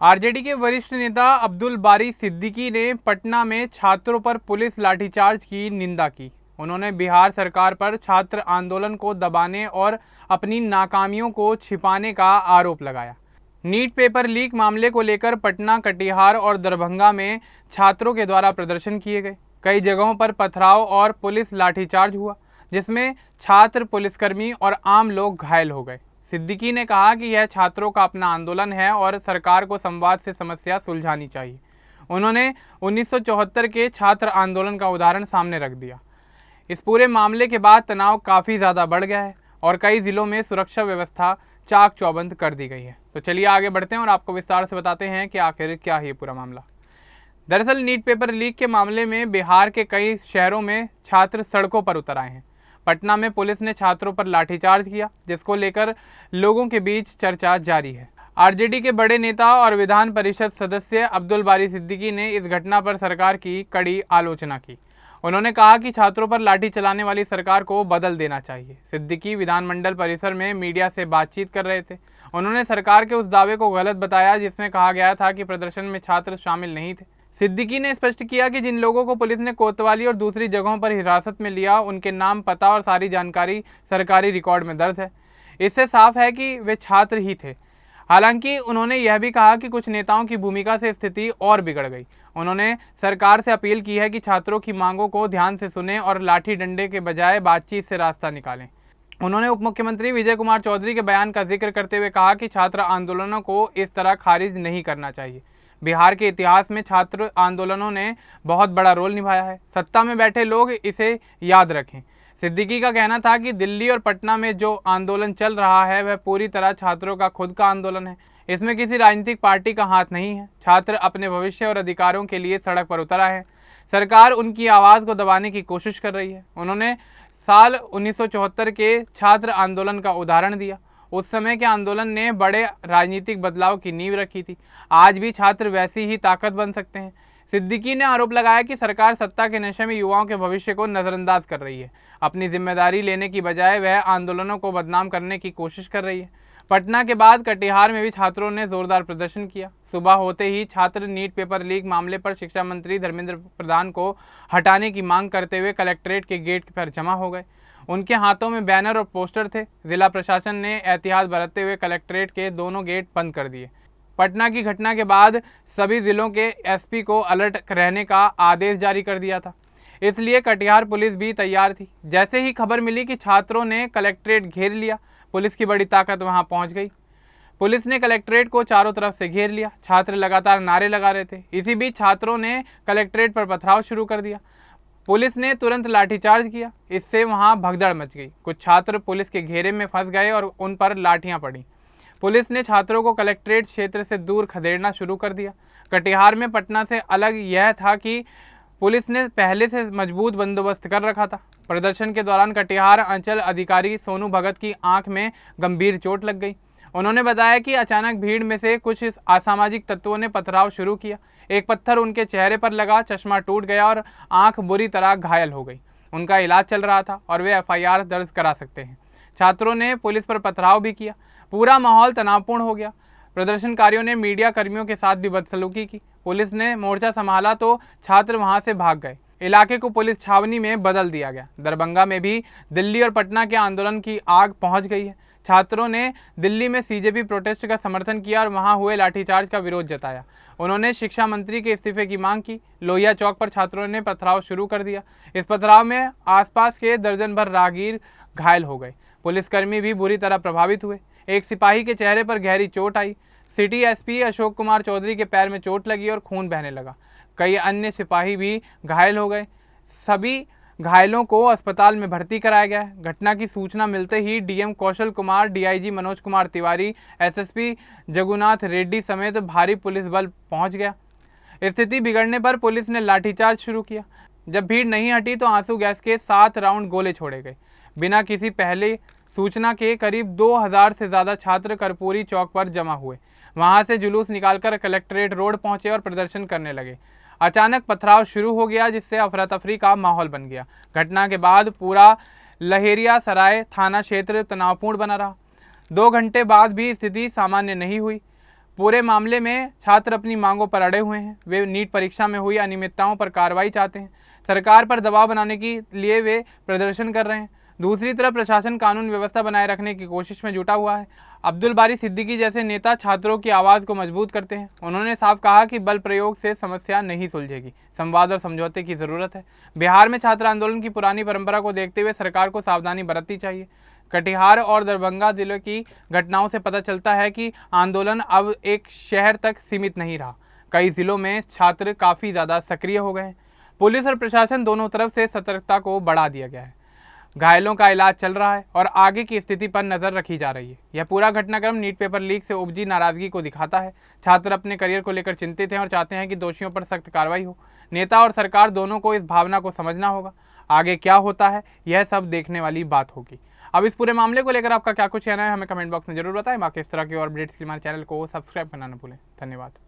RJD के वरिष्ठ नेता अब्दुल बारी सिद्दीकी ने पटना में छात्रों पर पुलिस लाठीचार्ज की निंदा की। उन्होंने बिहार सरकार पर छात्र आंदोलन को दबाने और अपनी नाकामियों को छिपाने का आरोप लगाया। नीट पेपर लीक मामले को लेकर पटना, कटिहार और दरभंगा में छात्रों के द्वारा प्रदर्शन किए गए। कई जगहों पर पथराव और पुलिस लाठीचार्ज हुआ, जिसमें छात्र, पुलिसकर्मी और आम लोग घायल हो गए। सिद्दीकी ने कहा कि यह छात्रों का अपना आंदोलन है और सरकार को संवाद से समस्या सुलझानी चाहिए। उन्होंने 1974 के छात्र आंदोलन का उदाहरण सामने रख दिया। इस पूरे मामले के बाद तनाव काफ़ी ज़्यादा बढ़ गया है और कई ज़िलों में सुरक्षा व्यवस्था चाक चौबंद कर दी गई है। तो चलिए आगे बढ़ते हैं और आपको विस्तार से बताते हैं कि आखिर क्या है ये पूरा मामला। दरअसल नीट पेपर लीक के मामले में बिहार के कई शहरों में छात्र सड़कों पर उतर आए हैं। पटना में पुलिस ने छात्रों पर लाठीचार्ज किया, जिसको लेकर लोगों के बीच चर्चा जारी है। आरजेडी के बड़े नेता और विधान परिषद सदस्य अब्दुल बारी सिद्दीकी ने इस घटना पर सरकार की कड़ी आलोचना की। उन्होंने कहा कि छात्रों पर लाठी चलाने वाली सरकार को बदल देना चाहिए। सिद्दीकी विधानमंडल परिसर में मीडिया से बातचीत कर रहे थे। उन्होंने सरकार के उस दावे को गलत बताया जिसमें कहा गया था कि प्रदर्शन में छात्र शामिल नहीं थे। सिद्दीकी ने स्पष्ट किया कि जिन लोगों को पुलिस ने कोतवाली और दूसरी जगहों पर हिरासत में लिया, उनके नाम, पता और सारी जानकारी सरकारी रिकॉर्ड में दर्ज है। इससे साफ है कि वे छात्र ही थे। हालांकि उन्होंने यह भी कहा कि कुछ नेताओं की भूमिका से स्थिति और बिगड़ गई। उन्होंने सरकार से अपील की है कि छात्रों की मांगों को ध्यान से सुने और लाठी डंडे के बजाय बातचीत से रास्ता निकालें। उन्होंने उप मुख्यमंत्री विजय कुमार चौधरी के बयान का जिक्र करते हुए कहा कि छात्र आंदोलनों को इस तरह खारिज नहीं करना चाहिए। बिहार के इतिहास में छात्र आंदोलनों ने बहुत बड़ा रोल निभाया है। सत्ता में बैठे लोग इसे याद रखें। सिद्दीकी का कहना था कि दिल्ली और पटना में जो आंदोलन चल रहा है वह पूरी तरह छात्रों का खुद का आंदोलन है। इसमें किसी राजनीतिक पार्टी का हाथ नहीं है। छात्र अपने भविष्य और अधिकारों के लिए सड़क पर उतरा है। सरकार उनकी आवाज़ को दबाने की कोशिश कर रही है। उन्होंने साल 1974 के छात्र आंदोलन का उदाहरण दिया। उस समय के आंदोलन ने बड़े राजनीतिक बदलाव की नींव रखी थी। आज भी छात्र वैसी ही ताकत बन सकते हैं। सिद्दीकी ने आरोप लगाया कि सरकार सत्ता के नशे में युवाओं के भविष्य को नज़रअंदाज कर रही है। अपनी जिम्मेदारी लेने की बजाय वह आंदोलनों को बदनाम करने की कोशिश कर रही है। पटना के बाद कटिहार में भी छात्रों ने जोरदार प्रदर्शन किया। सुबह होते ही छात्र नीट पेपर लीक मामले पर शिक्षा मंत्री धर्मेंद्र प्रधान को हटाने की मांग करते हुए कलेक्ट्रेट के गेट पर जमा हो गए। उनके हाथों में बैनर और पोस्टर थे। जिला प्रशासन ने एहतियात बरतते हुए कलेक्ट्रेट के दोनों गेट बंद कर दिए। पटना की घटना के बाद सभी जिलों के एसपी को अलर्ट रहने का आदेश जारी कर दिया था। इसलिए कटिहार पुलिस भी तैयार थी। जैसे ही खबर मिली कि छात्रों ने कलेक्ट्रेट घेर लिया, पुलिस की बड़ी ताकत वहां पहुंच गई। पुलिस ने कलेक्ट्रेट को चारों तरफ से घेर लिया। छात्र लगातार नारे लगा रहे थे। इसी बीच छात्रों ने कलेक्ट्रेट पर पथराव शुरू कर दिया। पुलिस ने तुरंत लाठीचार्ज किया। इससे वहां भगदड़ मच गई। कुछ छात्र पुलिस के घेरे में फंस गए और उन पर लाठियां पड़ी। पुलिस ने छात्रों को कलेक्ट्रेट क्षेत्र से दूर खदेड़ना शुरू कर दिया। कटिहार में पटना से अलग यह था कि पुलिस ने पहले से मजबूत बंदोबस्त कर रखा था। प्रदर्शन के दौरान कटिहार अंचल अधिकारी सोनू भगत की आंख में गंभीर चोट लग गई। उन्होंने बताया कि अचानक भीड़ में से कुछ असामाजिक तत्वों ने पथराव शुरू किया। एक पत्थर उनके चेहरे पर लगा, चश्मा टूट गया और आंख बुरी तरह घायल हो गई। उनका इलाज चल रहा था और वे एफआईआर दर्ज करा सकते हैं। छात्रों ने पुलिस पर पथराव भी किया। पूरा माहौल तनावपूर्ण हो गया। प्रदर्शनकारियों ने मीडिया कर्मियों के साथ भी बदसलूकी की। पुलिस ने मोर्चा संभाला तो छात्र वहां से भाग गए। इलाके को पुलिस छावनी में बदल दिया गया। दरभंगा में भी दिल्ली और पटना के आंदोलन की आग पहुंच गई है। छात्रों ने दिल्ली में सीजेपी प्रोटेस्ट का समर्थन किया और वहां हुए लाठीचार्ज का विरोध जताया। उन्होंने शिक्षा मंत्री के इस्तीफे की मांग की। लोहिया चौक पर छात्रों ने पथराव शुरू कर दिया। इस पथराव में आसपास के दर्जन भर राहगीर घायल हो गए। पुलिसकर्मी भी बुरी तरह प्रभावित हुए। एक सिपाही के चेहरे पर गहरी चोट आई। सिटी एसपी अशोक कुमार चौधरी के पैर में चोट लगी और खून बहने लगा। कई अन्य सिपाही भी घायल हो गए। सभी घायलों को अस्पताल में भर्ती कराया गया है। घटना की सूचना मिलते ही DM Kaushal Kumar, DIG Manoj Kumar Tiwari, SSP Jagunath Reddy समेत भारी पुलिस बल पहुंच गया। स्थिति बिगड़ने पर पुलिस ने लाठीचार्ज शुरू किया। जब भीड़ नहीं हटी तो आंसू गैस के 7 राउंड गोले छोड़े गए। बिना किसी पहले सूचना के करीब 2000 से ज़्यादा छात्र कर्पूरी चौक पर जमा हुए। वहां से जुलूस निकालकर कलेक्ट्रेट रोड पहुंचे और प्रदर्शन करने लगे। अचानक पथराव शुरू हो गया, जिससे अफरा तफरी का माहौल बन गया। घटना के बाद पूरा लहेरिया सराय थाना क्षेत्र तनावपूर्ण बना रहा। 2 घंटे बाद भी स्थिति सामान्य नहीं हुई। पूरे मामले में छात्र अपनी मांगों पर अड़े हुए हैं। वे नीट परीक्षा में हुई अनियमितताओं पर कार्रवाई चाहते हैं। सरकार पर दबाव बनाने के लिए वे प्रदर्शन कर रहे हैं। दूसरी तरफ प्रशासन कानून व्यवस्था बनाए रखने की कोशिश में जुटा हुआ है। अब्दुल बारी सिद्दीकी जैसे नेता छात्रों की आवाज़ को मजबूत करते हैं। उन्होंने साफ कहा कि बल प्रयोग से समस्या नहीं सुलझेगी, संवाद और समझौते की ज़रूरत है। बिहार में छात्र आंदोलन की पुरानी परंपरा को देखते हुए सरकार को सावधानी बरतनी चाहिए। कटिहार और दरभंगा जिले की घटनाओं से पता चलता है कि आंदोलन अब एक शहर तक सीमित नहीं रहा। कई जिलों में छात्र काफ़ी ज़्यादा सक्रिय हो गए हैं। पुलिस और प्रशासन दोनों तरफ से सतर्कता को बढ़ा दिया गया है। घायलों का इलाज चल रहा है और आगे की स्थिति पर नजर रखी जा रही है। यह पूरा घटनाक्रम नीट पेपर लीक से उपजी नाराजगी को दिखाता है। छात्र अपने करियर को लेकर चिंतित हैं और चाहते हैं कि दोषियों पर सख्त कार्रवाई हो। नेता और सरकार दोनों को इस भावना को समझना होगा। आगे क्या होता है यह सब देखने वाली बात होगी। अब इस पूरे मामले को लेकर आपका क्या कुछ कहना है हमें कमेंट बॉक्स में जरूर बताएं। बाकी इस तरह की और अपडेट्स के लिए हमारे चैनल को सब्सक्राइब करना न भूलें। धन्यवाद।